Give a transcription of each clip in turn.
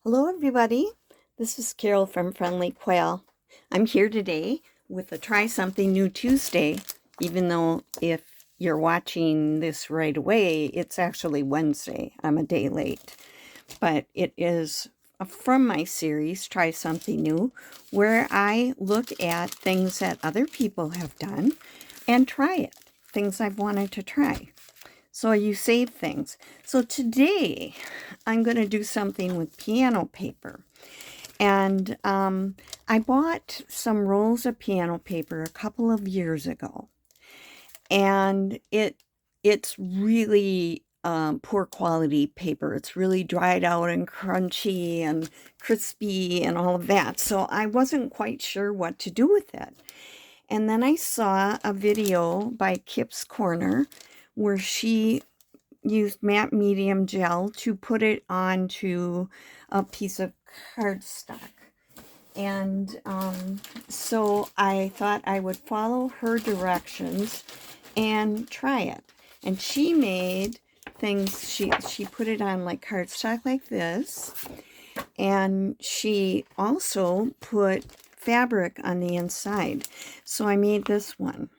Hello everybody, this is Carol from Friendly Quail. I'm here today with a Try Something New Tuesday, even though if you're watching this right away, it's actually Wednesday. I'm a day late. But it is from my series, Try Something New, where I look at things that other people have done and try it, things I've wanted to try. So you save things. So today I'm going to do something with piano paper. And I bought some rolls of piano paper a couple of years ago. And it's really poor quality paper. It's really dried out and crunchy and crispy and all of that. So I wasn't quite sure what to do with it. And then I saw a video by Kipp's Korner where she used matte medium gel to put it onto a piece of cardstock. And so I thought I would follow her directions and try it. And she made things, she put it on like cardstock like this. And she also put fabric on the inside. So I made this one.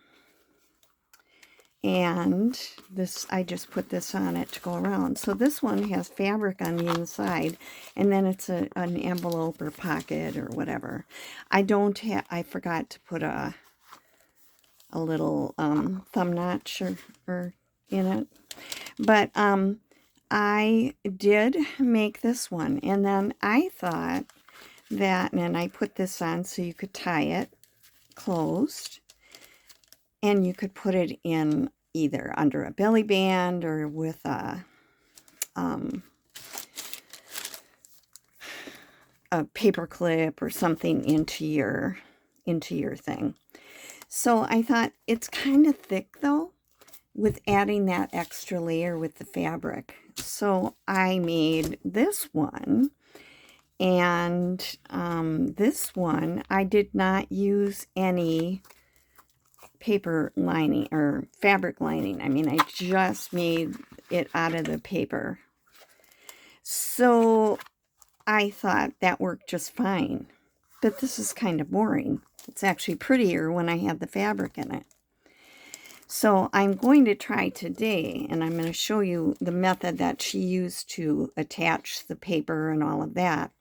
And this, I just put this on it to go around. So this one has fabric on the inside, and then it's an envelope or pocket or whatever. I forgot to put a little thumb notch or in it. But I did make this one, and then I thought that, and I put this on so you could tie it closed. And you could put it in either under a belly band or with a paper clip or something into your thing. So I thought it's kind of thick though, with adding that extra layer with the fabric. So I made this one, and this one I did not use any paper lining or fabric lining. I mean, I just made it out of the paper. So I thought that worked just fine. But this is kind of boring. It's actually prettier when I have the fabric in it. So I'm going to try today, and I'm going to show you the method that she used to attach the paper and all of that.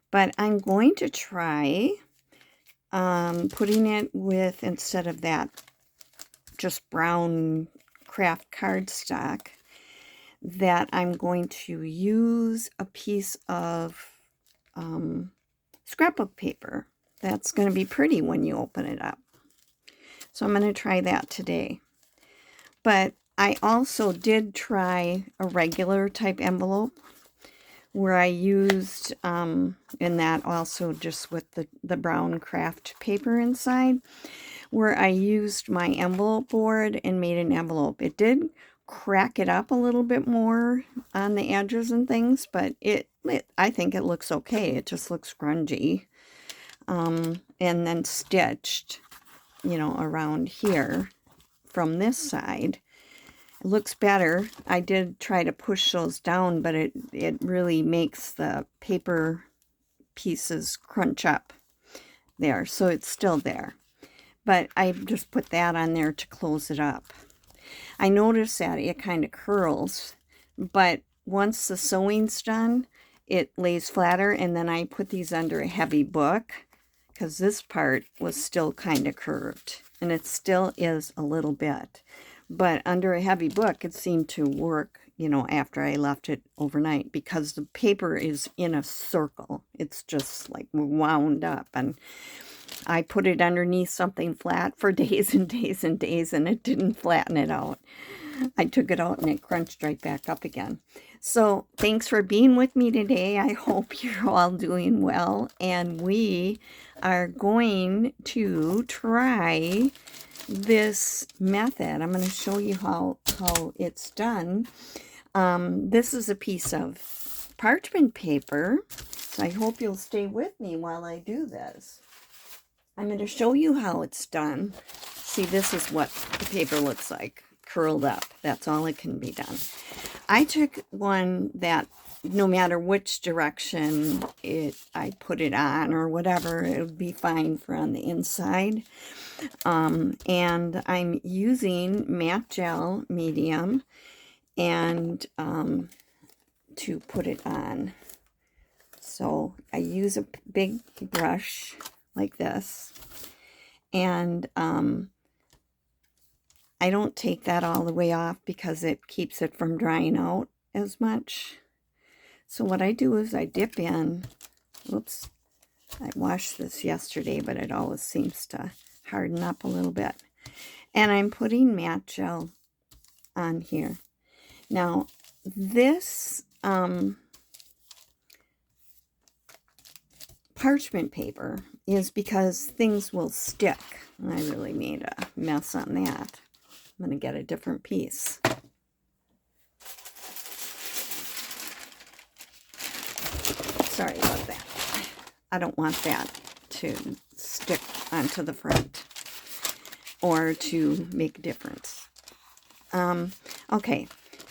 But I'm going to try putting it with, instead of that just brown craft cardstock, that I'm going to use a piece of scrapbook paper. That's going to be pretty when you open it up. So I'm going to try that today. But I also did try a regular type envelope where I used, and that also just with the brown craft paper inside, where I used my envelope board and made an envelope. It did crack it up a little bit more on the edges and things, but I think it looks okay. It just looks grungy. And then stitched, around here from this side. It looks better. I did try to push those down, but it really makes the paper pieces crunch up there. So it's still there. But I just put that on there to close it up. I noticed that it kind of curls, but once the sewing's done, it lays flatter, and then I put these under a heavy book because this part was still kind of curved, and it still is a little bit. But under a heavy book, it seemed to work, after I left it overnight, because the paper is in a circle. It's just like wound up, and I put it underneath something flat for days and days and days, and it didn't flatten it out. I took it out and it crunched right back up again. So thanks for being with me today. I hope you're all doing well, and we are going to try this method. I'm going to show you how it's done. This is a piece of parchment paper, so I hope you'll stay with me while I do this. I'm going to show you how it's done. See, this is what the paper looks like, curled up. That's all it can be done. I took one that no matter which direction I put it on or whatever, it would be fine for on the inside. And I'm using matte gel medium and to put it on. So I use a big brush like this, and I don't take that all the way off because it keeps it from drying out as much. So what I do is I dip in. Whoops, I washed this yesterday, but it always seems to harden up a little bit. And I'm putting matte gel on here. Now, this parchment paper is because things will stick. I really made a mess on that. I'm going to get a different piece. Sorry about that. I don't want that to stick onto the front or to make a difference. Okay,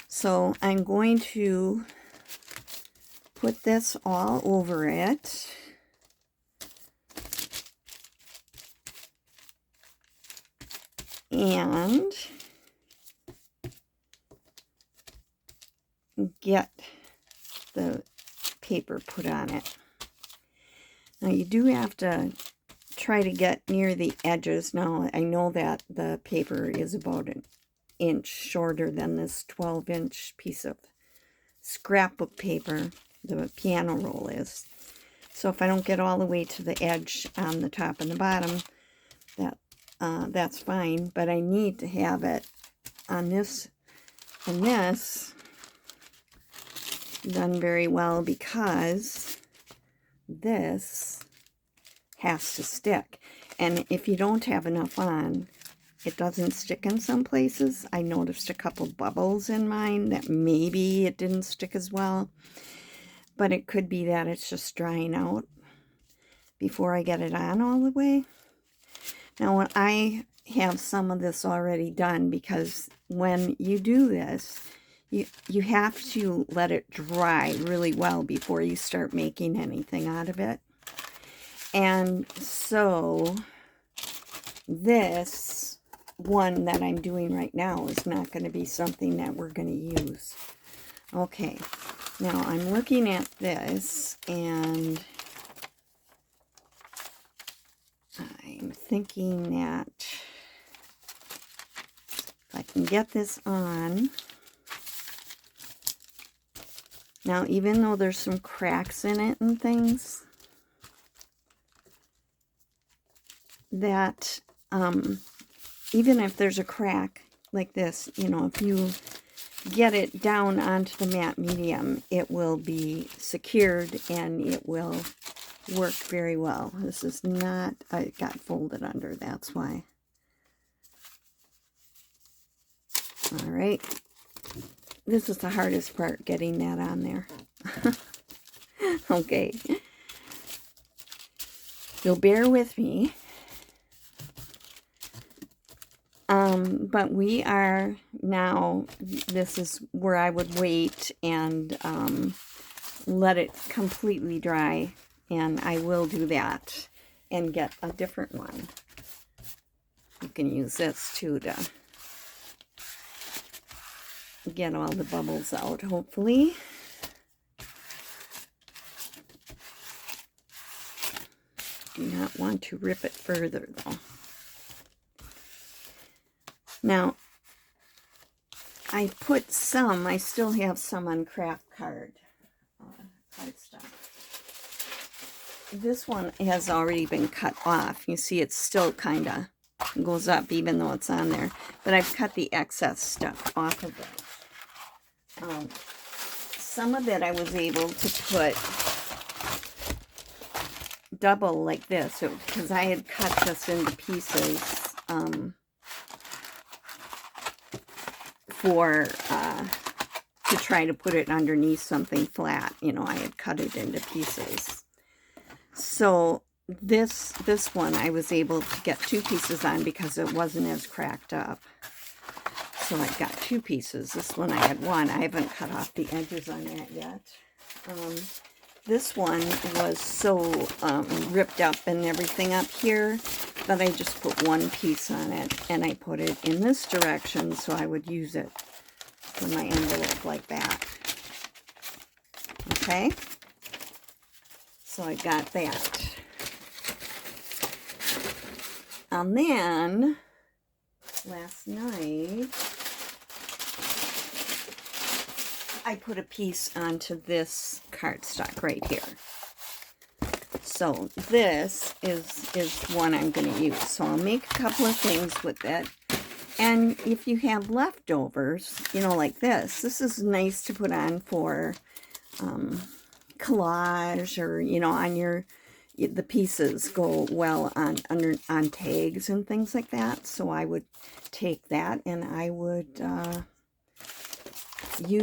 so I'm going to put this all over it. And get the paper put on it. Now you do have to try to get near the edges. Now I know that the paper is about an inch shorter than this 12-inch piece of scrapbook paper the piano roll is. So if I don't get all the way to the edge on the top and the bottom, that's fine, but I need to have it on this and this done very well because this has to stick. And if you don't have enough on, it doesn't stick in some places. I noticed a couple bubbles in mine that maybe it didn't stick as well, but it could be that it's just drying out before I get it on all the way. Now, when I have some of this already done, because when you do this, you have to let it dry really well before you start making anything out of it. And so this one that I'm doing right now is not going to be something that we're going to use. Okay, now I'm looking at this and I'm thinking that if I can get this on. Now, even though there's some cracks in it and things, that even if there's a crack like this, you know, if you get it down onto the matte medium, it will be secured and it will work very well. This is not, I got folded under, that's why. All right. This is the hardest part, getting that on there. Okay. So bear with me. But we are now, this is where I would wait and let it completely dry. And I will do that and get a different one. You can use this too to get all the bubbles out, hopefully. Do not want to rip it further, though. Now, I put some, I still have some on craft cardstock. This one has already been cut off. You see it's still kind of goes up even though it's on there. But I've cut the excess stuff off of it. Some of it I was able to put double like this because I had cut this into pieces to try to put it underneath something flat. You know, I had cut it into pieces. So this one I was able to get two pieces on because it wasn't as cracked up. So I got two pieces. This one I had one. I haven't cut off the edges on that yet. This one was so ripped up and everything up here that I just put one piece on it, and I put it in this direction so I would use it for my envelope like that. Okay, so I got that. And then last night I put a piece onto this cardstock right here. So this is one I'm going to use. So I'll make a couple of things with it. And if you have leftovers, you know, like this is nice to put on for collage, or, you know, on your, the pieces go well on tags and things like that. So I would take that and I would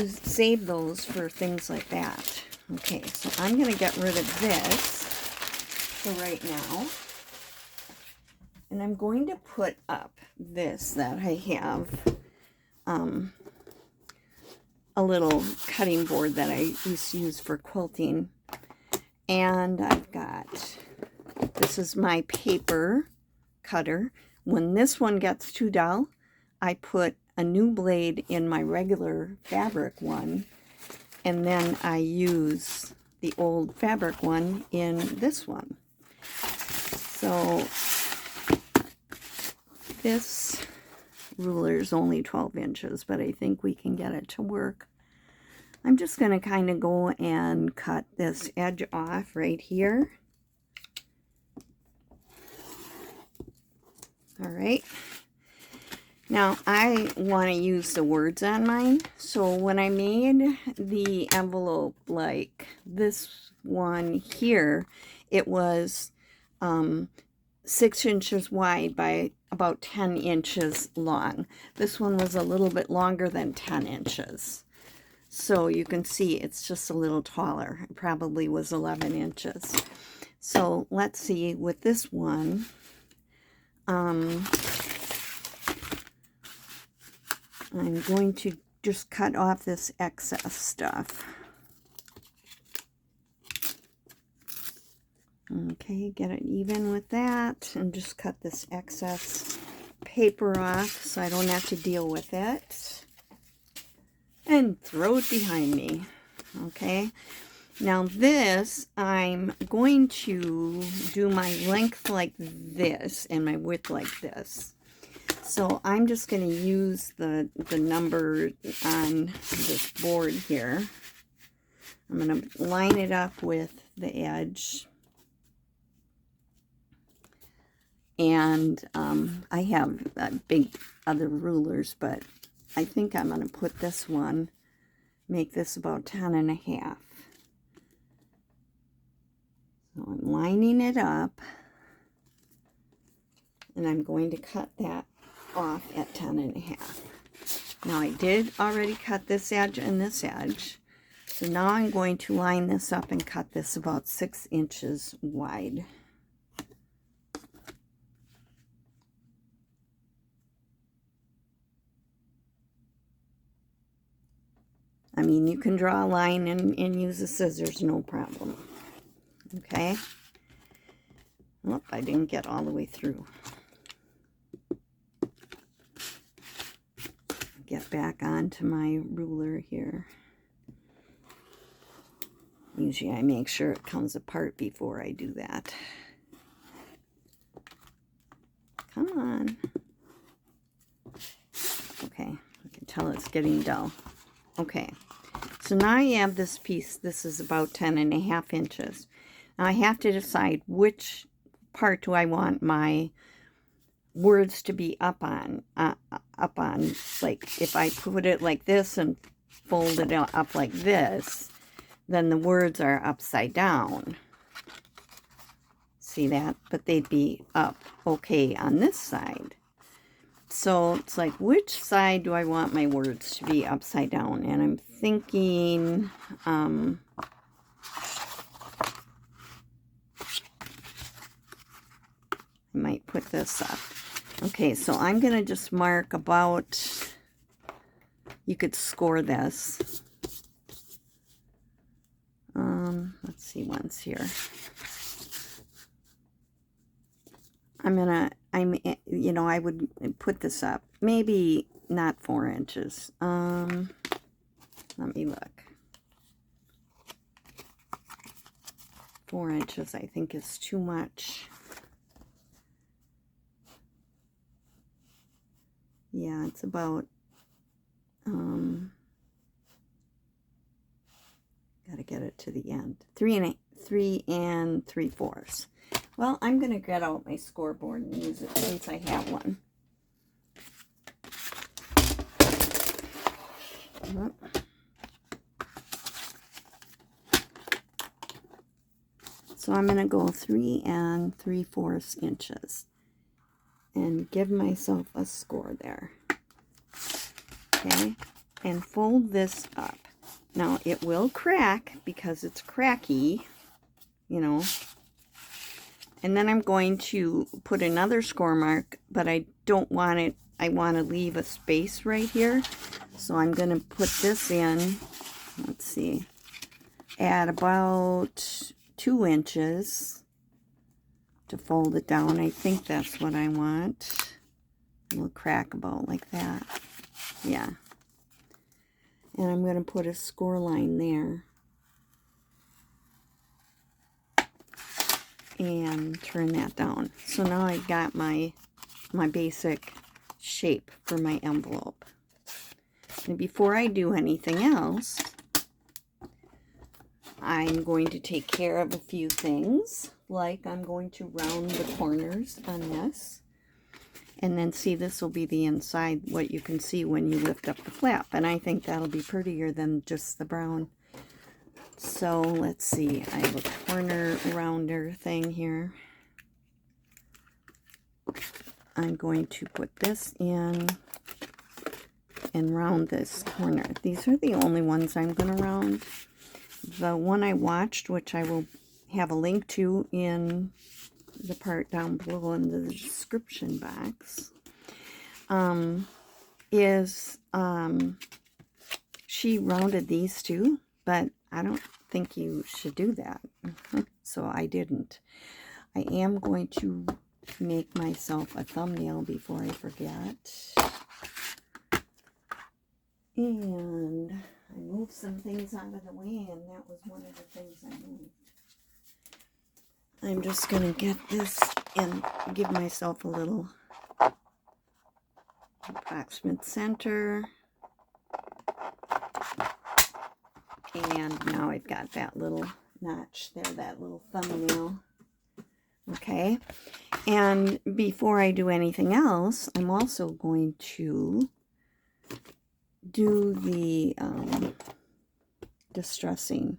save those for things like that. Okay, so I'm going to get rid of this for right now. And I'm going to put up this that I have, a little cutting board that I used to use for quilting. And I've got, this is my paper cutter. When this one gets too dull, I put a new blade in my regular fabric one, and then I use the old fabric one in this one. So this ruler is only 12 inches, but I think we can get it to work. I'm just going to kind of go and cut this edge off right here. All right. Now, I want to use the words on mine. So when I made the envelope like this one here, it was 6 inches wide by about 10 inches long. This one was a little bit longer than 10 inches. So you can see it's just a little taller. It probably was 11 inches. So let's see, with this one, I'm going to just cut off this excess stuff. Okay, get it even with that, and just cut this excess paper off so I don't have to deal with it. And throw it behind me. Okay, now this, I'm going to do my length like this and my width like this. So I'm just going to use the number on this board here. I'm going to line it up with the edge. And I have big other rulers, but I think I'm going to put this one, make this about 10.5. So I'm lining it up, and I'm going to cut that off at 10.5. Now I did already cut this edge and this edge, so now I'm going to line this up and cut this about 6 inches wide. I mean, you can draw a line and use the scissors, no problem. Okay. Oh, I didn't get all the way through. Get back onto my ruler here. Usually I make sure it comes apart before I do that. Come on. Okay, I can tell it's getting dull. Okay, so now I have this piece. This is about 10.5 inches. Now I have to decide which part do I want my words to be up on. Like if I put it like this and fold it up like this, then the words are upside down. See that? But they'd be up okay on this side. So it's like, which side do I want my words to be upside down? And I'm thinking, I might put this up. Okay, so I'm going to just mark about, you could score this. measurements here. You know, I would put this up. Maybe not 4 inches. Let me look. 4 inches, I think, is too much. Yeah, it's about, gotta get it to the end. 3 3/4. Well, I'm gonna get out my scoreboard and use it since I have one. So I'm gonna go 3 3/4 inches and give myself a score there. Okay, and fold this up. Now it will crack because it's cracky, you know. And then I'm going to put another score mark, but I don't want it. I want to leave a space right here. So I'm going to put this in, let's see, at about 2 inches to fold it down. I think that's what I want. A little crack about like that. Yeah. And I'm going to put a score line there. And turn that down. So now I got my basic shape for my envelope. And before I do anything else, I'm going to take care of a few things. Like I'm going to round the corners on this. And then see, this will be the inside, what you can see when you lift up the flap. And I think that'll be prettier than just the brown. So let's see, I have a corner rounder thing here. I'm going to put this in and round this corner. These are the only ones I'm going to round. The one I watched, which I will have a link to in the part down below in the description box, she rounded these two, but I don't think you should do that. So I didn't. I am going to make myself a thumbnail before I forget. And I moved some things out of the way, and that was one of the things I moved. I'm just going to get this and give myself a little approximate center. And now I've got that little notch there, that little thumbnail. Okay. And before I do anything else, I'm also going to do the distressing.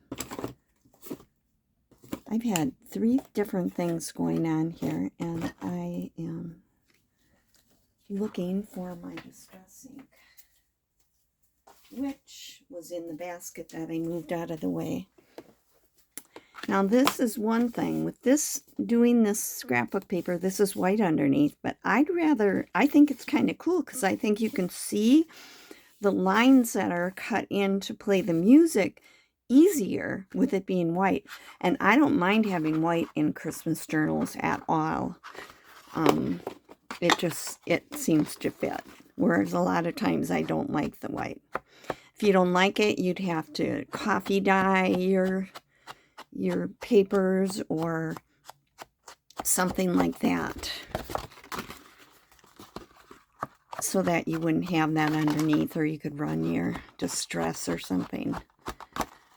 I've had 3 different things going on here, and I am looking for my distress ink, which was in the basket that I moved out of the way. Now this is one thing with this, doing this scrapbook paper, this is white underneath, but I think it's kind of cool because I think you can see the lines that are cut in to play the music easier with it being white. And I don't mind having white in Christmas journals at all. It seems to fit. Whereas a lot of times I don't like the white. If you don't like it, you'd have to coffee dye your papers or something like that, so that you wouldn't have that underneath, or you could run your distress or something.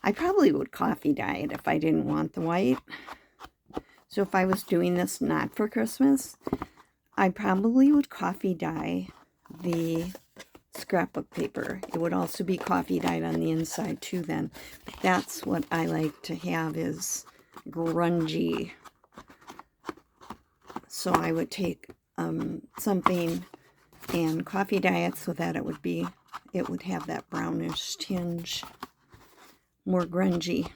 I probably would coffee dye it if I didn't want the white. So if I was doing this not for Christmas, I probably would coffee dye the scrapbook paper. It would also be coffee dyed on the inside too then. But that's what I like to have, is grungy. So I would take something and coffee dye it so that it would have that brownish tinge, more grungy.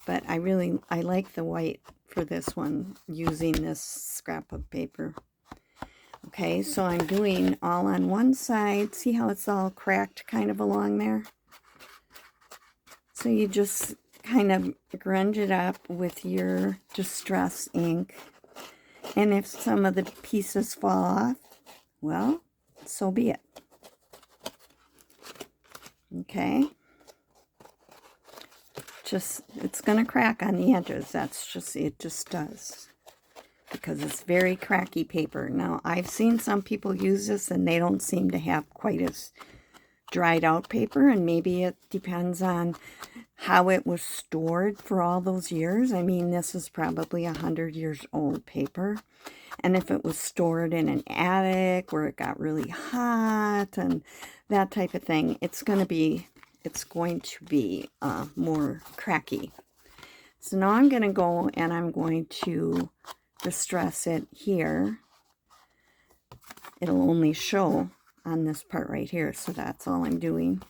But I like the white for this one, using this scrapbook paper. Okay, so I'm doing all on one side. See how it's all cracked kind of along there? So you just kind of grunge it up with your distress ink. And if some of the pieces fall off, well, so be it. Okay. It's going to crack on the edges. It just does. Because it's very cracky paper. Now, I've seen some people use this and they don't seem to have quite as dried out paper, and maybe it depends on how it was stored for all those years. I mean, this is probably 100 years old paper, and if it was stored in an attic where it got really hot and that type of thing, it's going to be more cracky. So now I'm going to go and I'm going to distress it here. It'll only show on this part right here, so that's all I'm doing.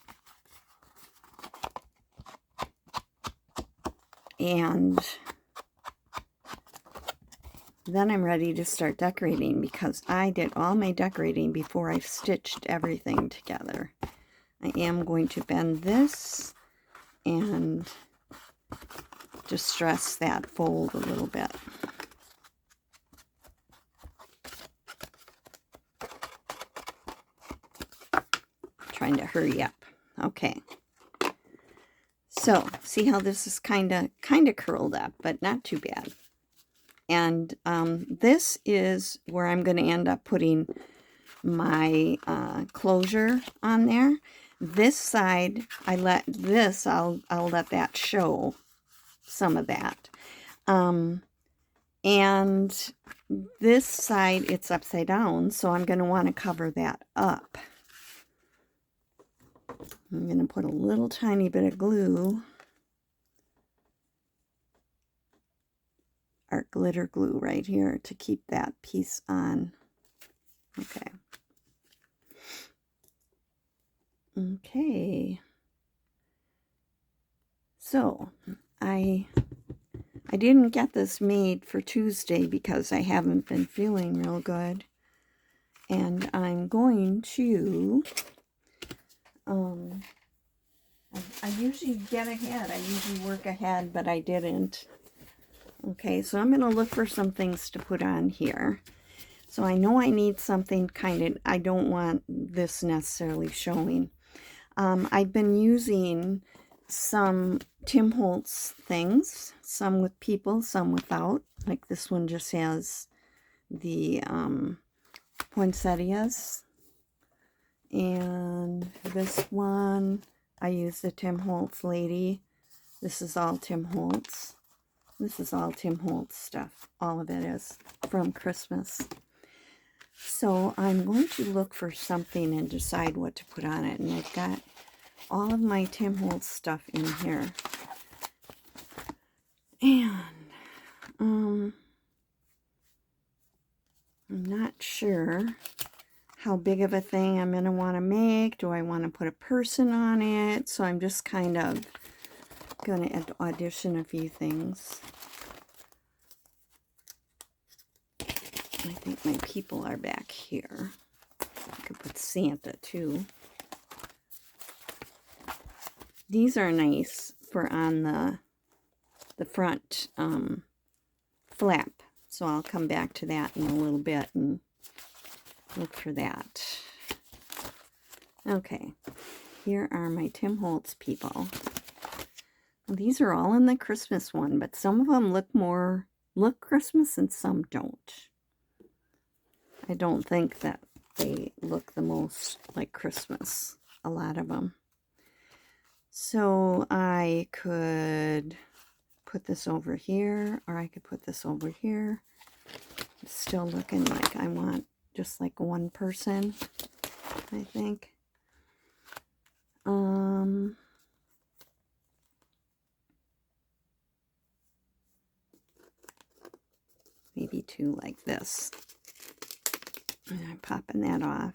And then I'm ready to start decorating, because I did all my decorating before I stitched everything together. I am going to bend this and distress that fold a little bit. Trying to hurry up. Okay. So, see how this is kind of curled up, but not too bad. And this is where I'm going to end up putting my closure on there. This side, I'll let that show some of that. And this side, it's upside down, so I'm going to want to cover that up. I'm going to put a little tiny bit of glue, our glitter glue right here, to keep that piece on. Okay. Okay. So, I didn't get this made for Tuesday because I haven't been feeling real good. And I'm going to... I usually get ahead. I usually work ahead, but I didn't. Okay, so I'm going to look for some things to put on here. So I know I need something I don't want this necessarily showing. I've been using some Tim Holtz things, some with people, some without. Like this one just has the poinsettias. And this one, I use the Tim Holtz lady. This is all Tim Holtz. This is all Tim Holtz stuff. All of it is from Christmas. So I'm going to look for something and decide what to put on it. And I've got all of my Tim Holtz stuff in here. And I'm not sure how big of a thing I'm going to want to make. Do I want to put a person on it? So I'm just kind of going to audition a few things. I think my people are back here. I could put Santa too. These are nice for on the front flap. So I'll come back to that in a little bit and look for that. Okay, here are my Tim Holtz people. These are all in the Christmas one, but some of them look Christmas and some don't. I don't think that they look the most like Christmas, a lot of them. So I could put this over here, or I could put this over here. It's still looking like I want just like one person, I think. Maybe two like this. And I'm popping that off.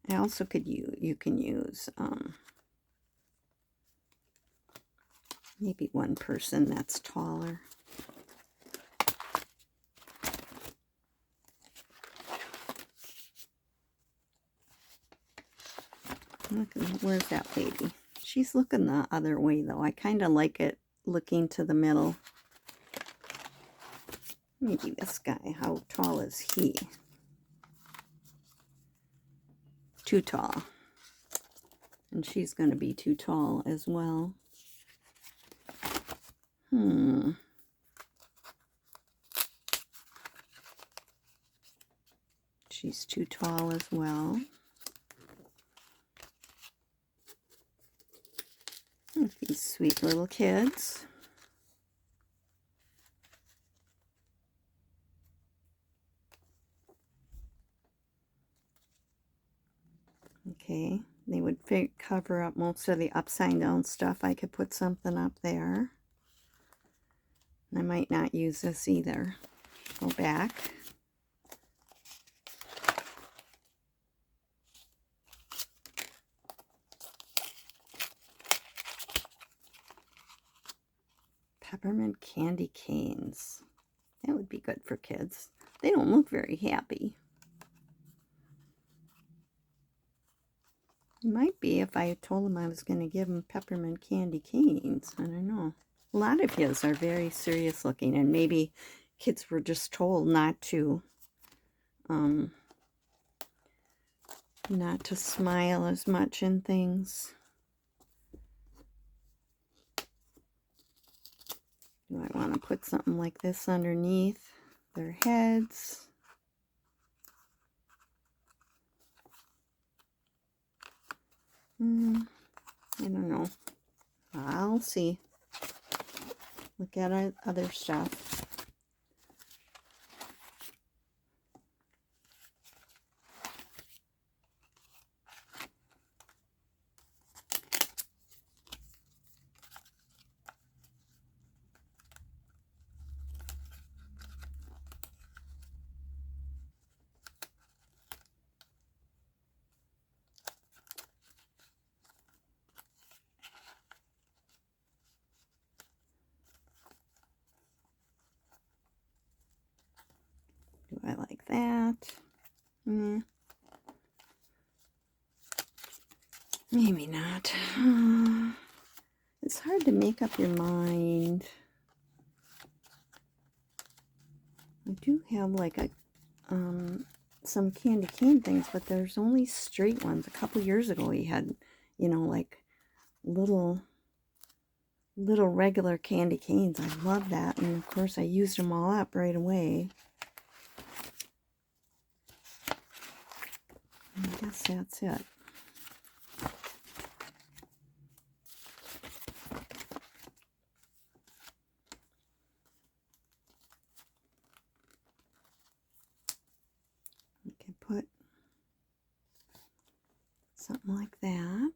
I also could you can use maybe one person that's taller. Look, where's that lady? She's looking the other way, though. I kind of like it looking to the middle. Maybe this guy. How tall is he? Too tall. And she's going to be too tall as well. She's too tall as well. These sweet little kids. Okay, they would cover up most of the upside down stuff. I could put something up there. I might not use this either. Go back. Peppermint candy canes. That would be good for kids. They don't look very happy. It might be if I told them I was going to give them peppermint candy canes. I don't know. A lot of his are very serious looking, and maybe kids were just told not to smile as much and things. Do I want to put something like this underneath their heads? I don't know. I'll see. Look at our other stuff. Do I like that? Maybe not. It's hard to make up your mind. I do have like a some candy cane things, but there's only straight ones. A couple years ago he had, you know, like little regular candy canes. I love that, and of course I used them all up right away. I guess that's it. You can put something like that.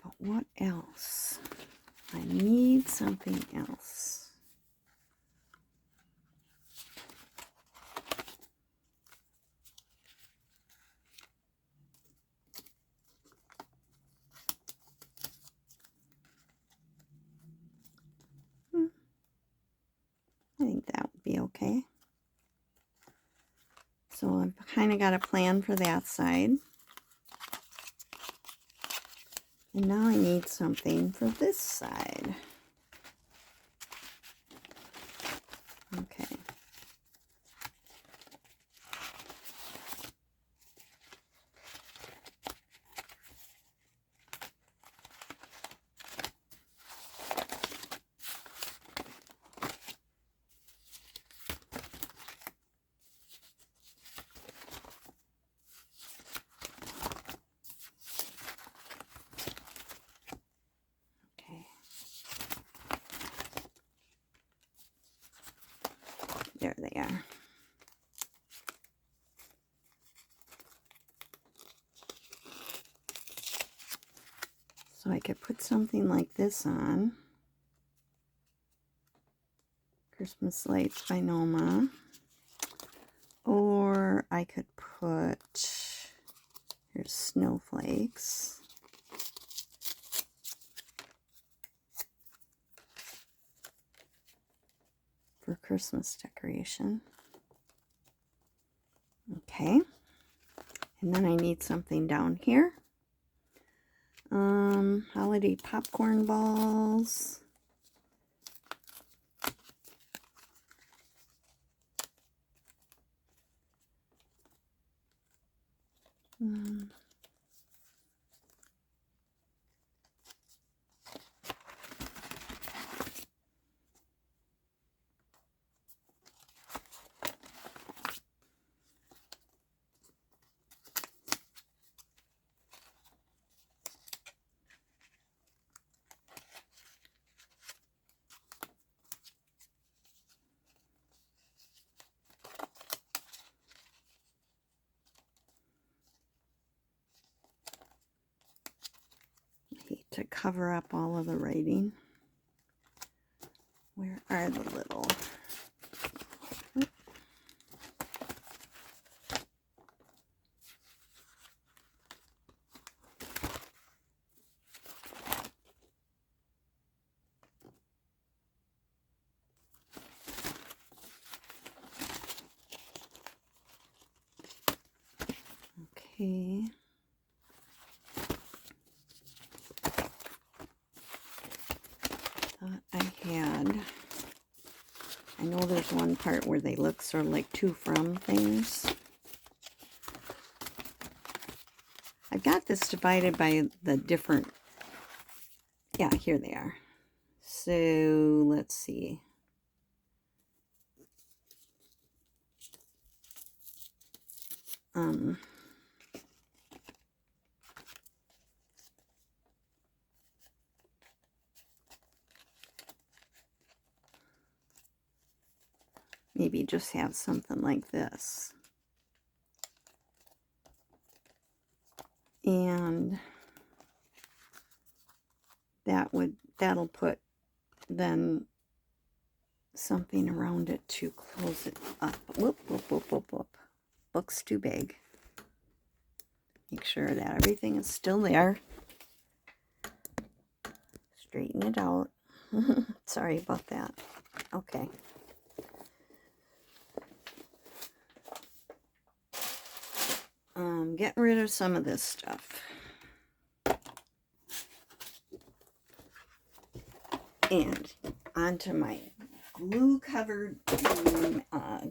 But what else? I need something else. I think that would be okay. So I've kind of got a plan for that side. And now I need something for this side. Okay. There they are. So I could put something like this on. Christmas lights by Noma. Or I could put, here's snowflakes. For Christmas decoration. Okay. And then I need something down here. Holiday popcorn balls. Hate to cover up all of the writing. Where are the little... Okay. Thought I had... I know there's one part where they look sort of like to from things. I've got this divided by the different... Yeah, here they are. So, let's see. Maybe just have something like this. And that'll put then something around it to close it up. Whoop, whoop, whoop, whoop, whoop. Looks too big. Make sure that everything is still there. Straighten it out. Sorry about that. Okay. Getting rid of some of this stuff. And onto my glue-covered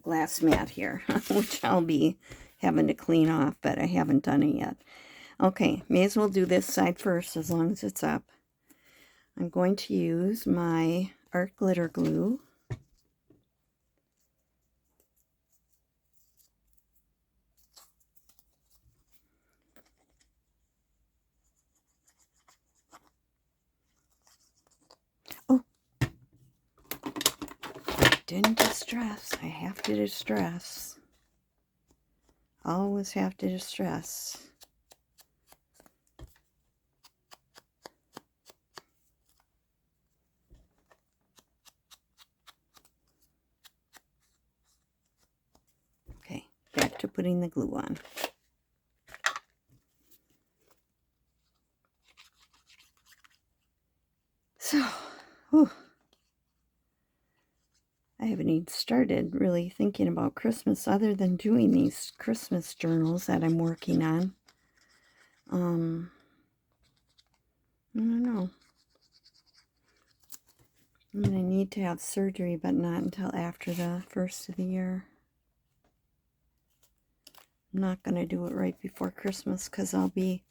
glass mat here, which I'll be having to clean off, but I haven't done it yet. Okay, may as well do this side first as long as it's up. I'm going to use my art glitter glue. Oh, didn't distress. I have to distress. Always have to distress. Okay, back to putting the glue on. So, whew, I haven't even started really thinking about Christmas other than doing these Christmas journals that I'm working on. I don't know. I'm going to need to have surgery, but not until after the first of the year. I'm not going to do it right before Christmas because I'll be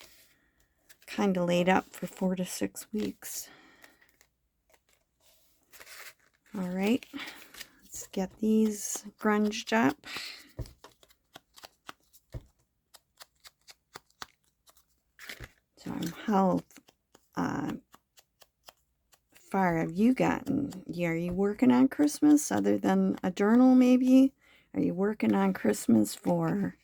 kind of laid up for 4 to 6 weeks. All right, let's get these grunged up. So how far have you gotten? Are you working on Christmas other than a journal maybe? Are you working on Christmas for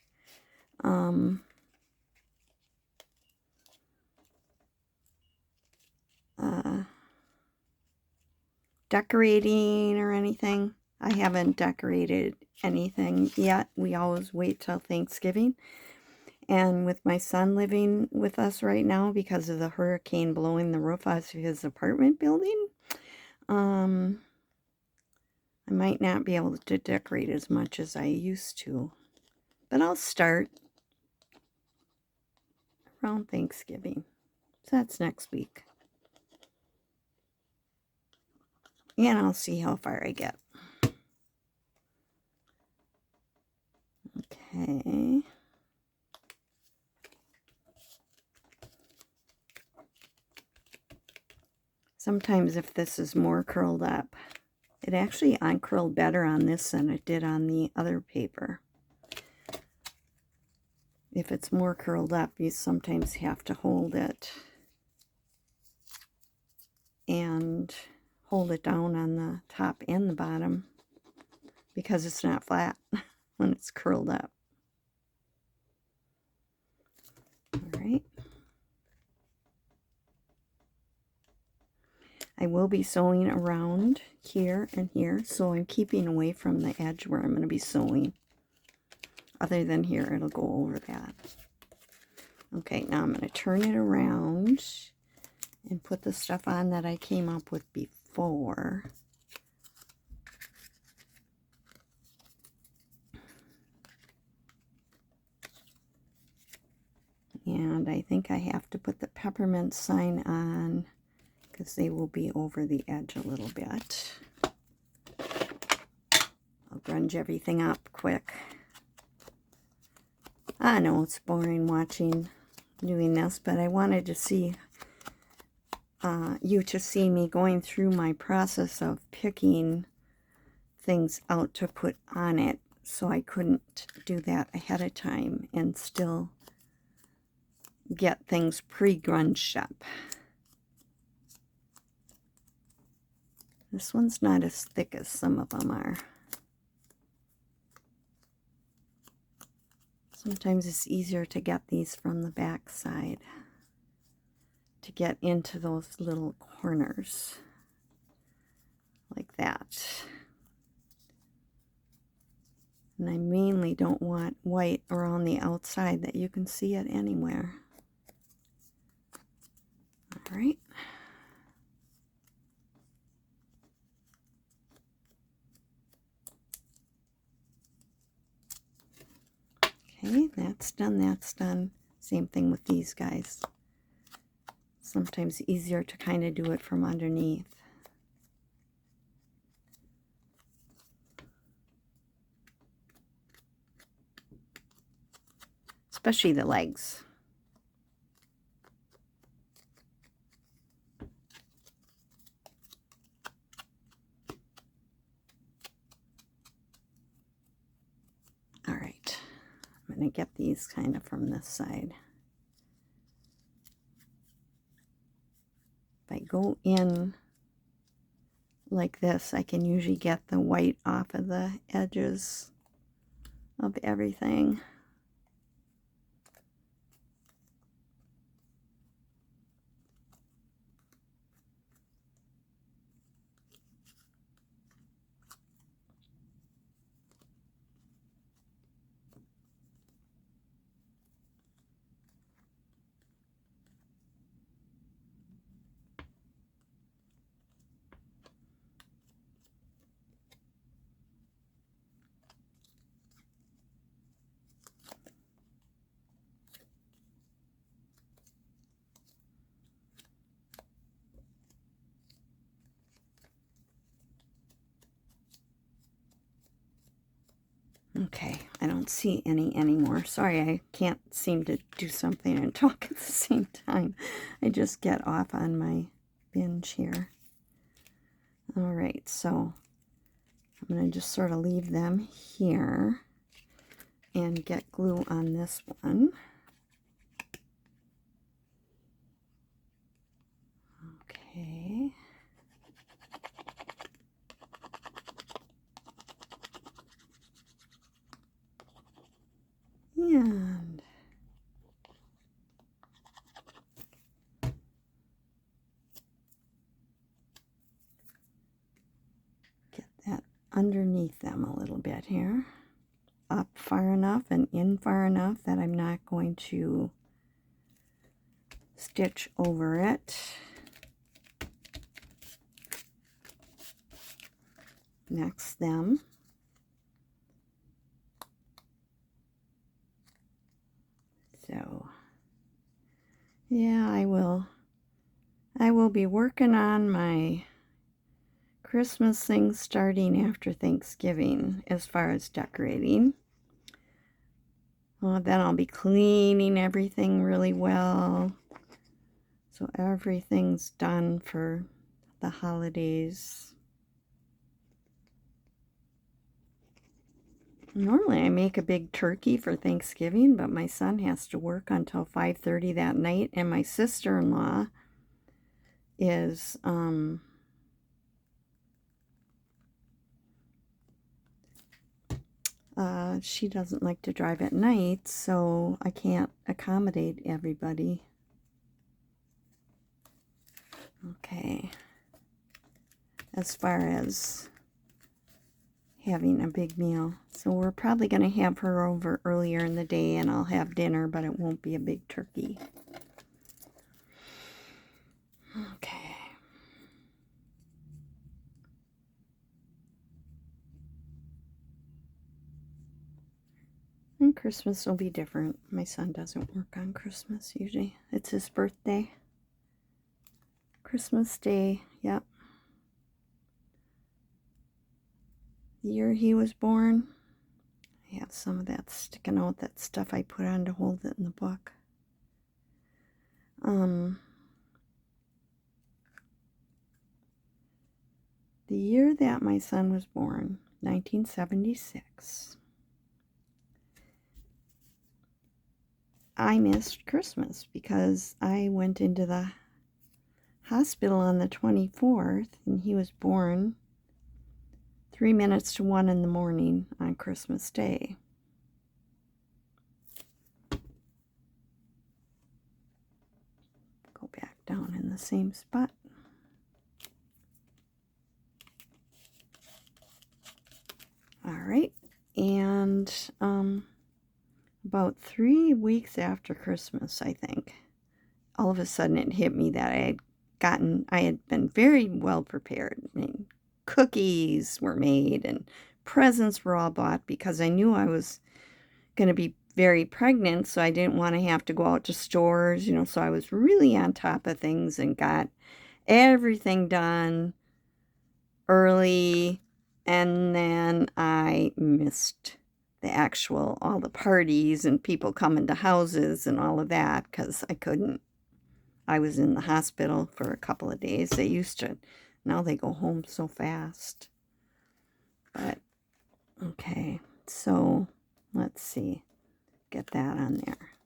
decorating or anything? I haven't decorated anything yet. We always wait till Thanksgiving. And with my son living with us right now because of the hurricane blowing the roof off his apartment building, I might not be able to decorate as much as I used to. But I'll start. around Thanksgiving. So that's next week. And I'll see how far I get. Okay. Sometimes if this is more curled up, it actually uncurled better on this than it did on the other paper. If it's more curled up, you sometimes have to hold it and hold it down on the top and the bottom because it's not flat when it's curled up. All right. I will be sewing around here and here, so I'm keeping away from the edge where I'm going to be sewing. Other than here, it'll go over that. Okay, now I'm going to turn it around and put the stuff on that I came up with before. And I think I have to put the peppermint sign on because they will be over the edge a little bit. I'll grunge everything up quick. I know it's boring doing this, but I wanted to see you to see me going through my process of picking things out to put on it, so I couldn't do that ahead of time and still get things pre-grunged up. This one's not as thick as some of them are. Sometimes it's easier to get these from the back side to get into those little corners like that. And I mainly don't want white around the outside that you can see it anywhere. All right. Okay, that's done, that's done. Same thing with these guys. Sometimes easier to kind of do it from underneath. Especially the legs. All right, I'm going to get these kind of from this side. If I go in like this, I can usually get the white off of the edges of everything. Okay, I don't see any anymore. Sorry, I can't seem to do something and talk at the same time. I just get off on my binge here. All right, so I'm going to just sort of leave them here and get glue on this one. Okay. And get that underneath them a little bit here. Up far enough and in far enough that I'm not going to stitch over it. Next them. So Yeah, I will. I will be working on my Christmas things starting after Thanksgiving as far as decorating. Well, then I'll be cleaning everything really well. So everything's done for the holidays. Normally I make a big turkey for Thanksgiving, but my son has to work until 5:30 that night, and my sister-in-law is she doesn't like to drive at night, so I can't accommodate everybody. Okay. As far as having a big meal. So we're probably going to have her over earlier in the day and I'll have dinner, but it won't be a big turkey. Okay. And Christmas will be different. My son doesn't work on Christmas usually. It's his birthday. Christmas Day, yep. The year he was born. I have some of that sticking out, that stuff I put on to hold it in the book. The year that my son was born, 1976, I missed Christmas because I went into the hospital on the 24th, and he was born 3 minutes to 1 in the morning on Christmas Day. Go back down in the same spot. All right, and about 3 weeks after Christmas, I think, all of a sudden it hit me that I had been very well prepared. I mean, cookies were made and presents were all bought because I knew I was going to be very pregnant, so I didn't want to have to go out to stores, so I was really on top of things and got everything done early, and then I missed all the parties and people coming to houses and all of that because I was in the hospital for a couple of days. They used to, now they go home so fast. But, okay, so let's see, get that on there.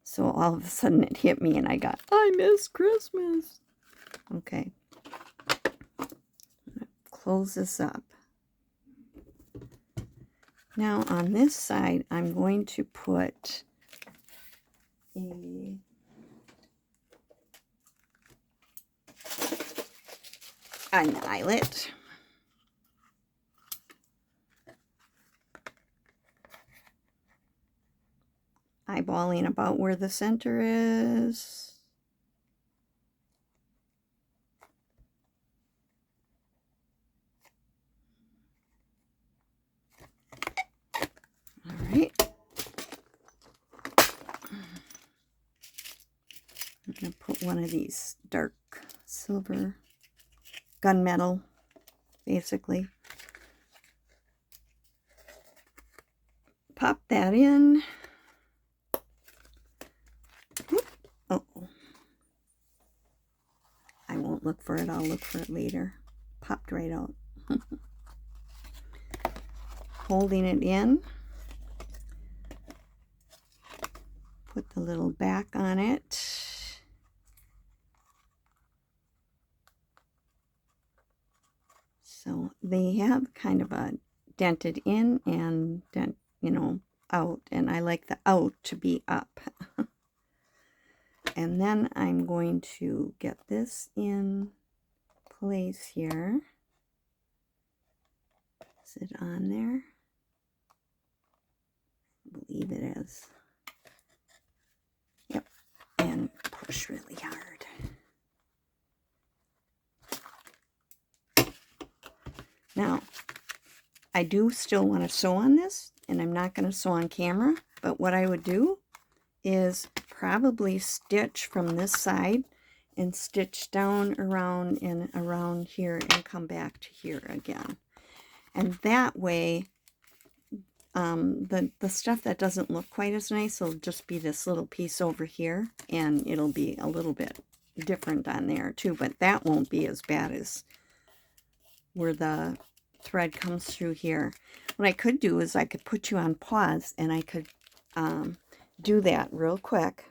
So all of a sudden it hit me and I miss Christmas. Okay, close this up. Now on this side, I'm going to put an eyelet. Eyeballing about where the center is. All right. I'm going to put one of these dark silver gunmetal, basically. Pop that in. Oh, I won't look for it. I'll look for it later. Popped right out. Holding it in. Put the little back on it. So they have kind of a dented in and out, and I like the out to be up. And then I'm going to get this in place here. Is it on there? I believe it is. Yep, and push really hard. Now, I do still want to sew on this, and I'm not going to sew on camera, but what I would do is probably stitch from this side and stitch down around and around here and come back to here again. And that way, the stuff that doesn't look quite as nice will just be this little piece over here, and it'll be a little bit different on there too, but that won't be as bad as where the thread comes through here. What I could do is I could put you on pause and I could do that real quick.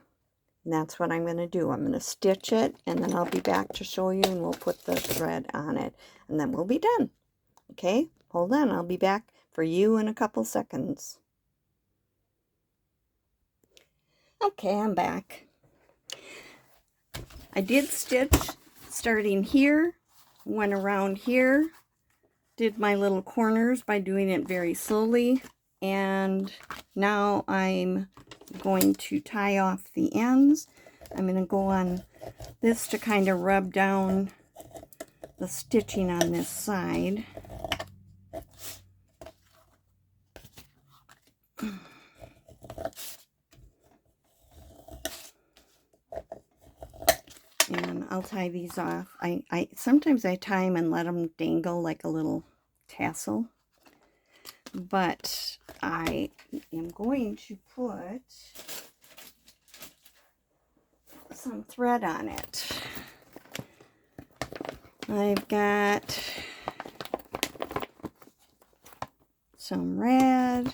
And that's what I'm going to do. I'm going to stitch it, and then I'll be back to show you, and we'll put the thread on it, and then we'll be done. Okay, hold on. I'll be back for you in a couple seconds. Okay, I'm back. I did stitch starting here, went around here, did my little corners by doing it very slowly, and now I'm going to tie off the ends. I'm going to go on this to kind of rub down the stitching on this side. And I'll tie these off. Sometimes I tie them and let them dangle like a little tassel. But I am going to put some thread on it. I've got some red.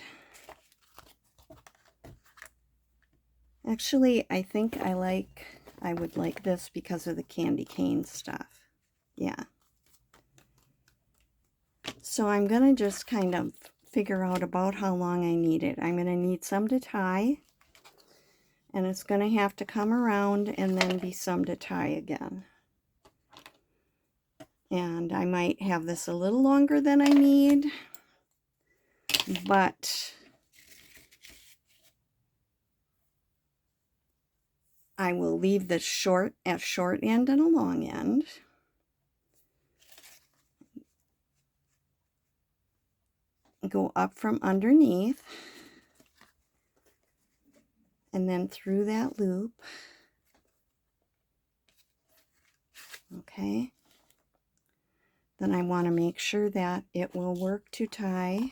Actually, I think I would like this because of the candy cane stuff. Yeah. So I'm going to just kind of figure out about how long I need it. I'm going to need some to tie, and it's going to have to come around and then be some to tie again. And I might have this a little longer than I need, but I will leave the short end and a long end. Go up from underneath and then through that loop. Okay. Then I want to make sure that it will work to tie,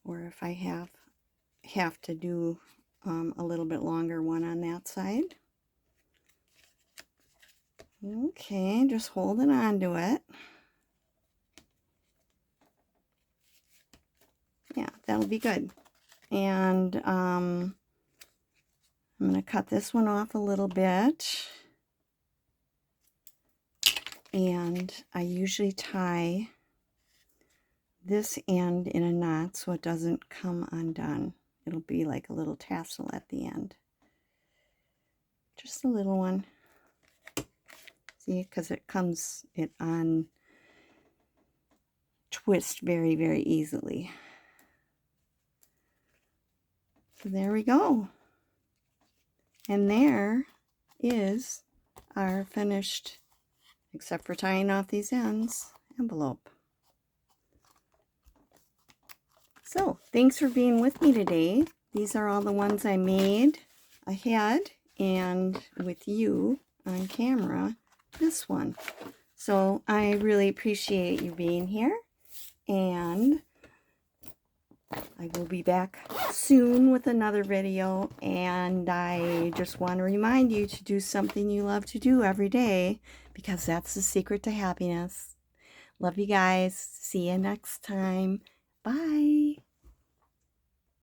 or if I have to do a little bit longer one on that side. Okay, just holding on to it. Yeah, that'll be good. And I'm going to cut this one off a little bit. And I usually tie this end in a knot so it doesn't come undone. It'll be like a little tassel at the end. Just a little one. See, because it on twist very, very easily. So there we go. And there is our finished, except for tying off these ends, envelope. So thanks for being with me today. These are all the ones I made ahead and with you on camera, this one. So I really appreciate you being here, and I will be back soon with another video, and I just want to remind you to do something you love to do every day, because that's the secret to happiness. Love you guys. See you next time. Bye.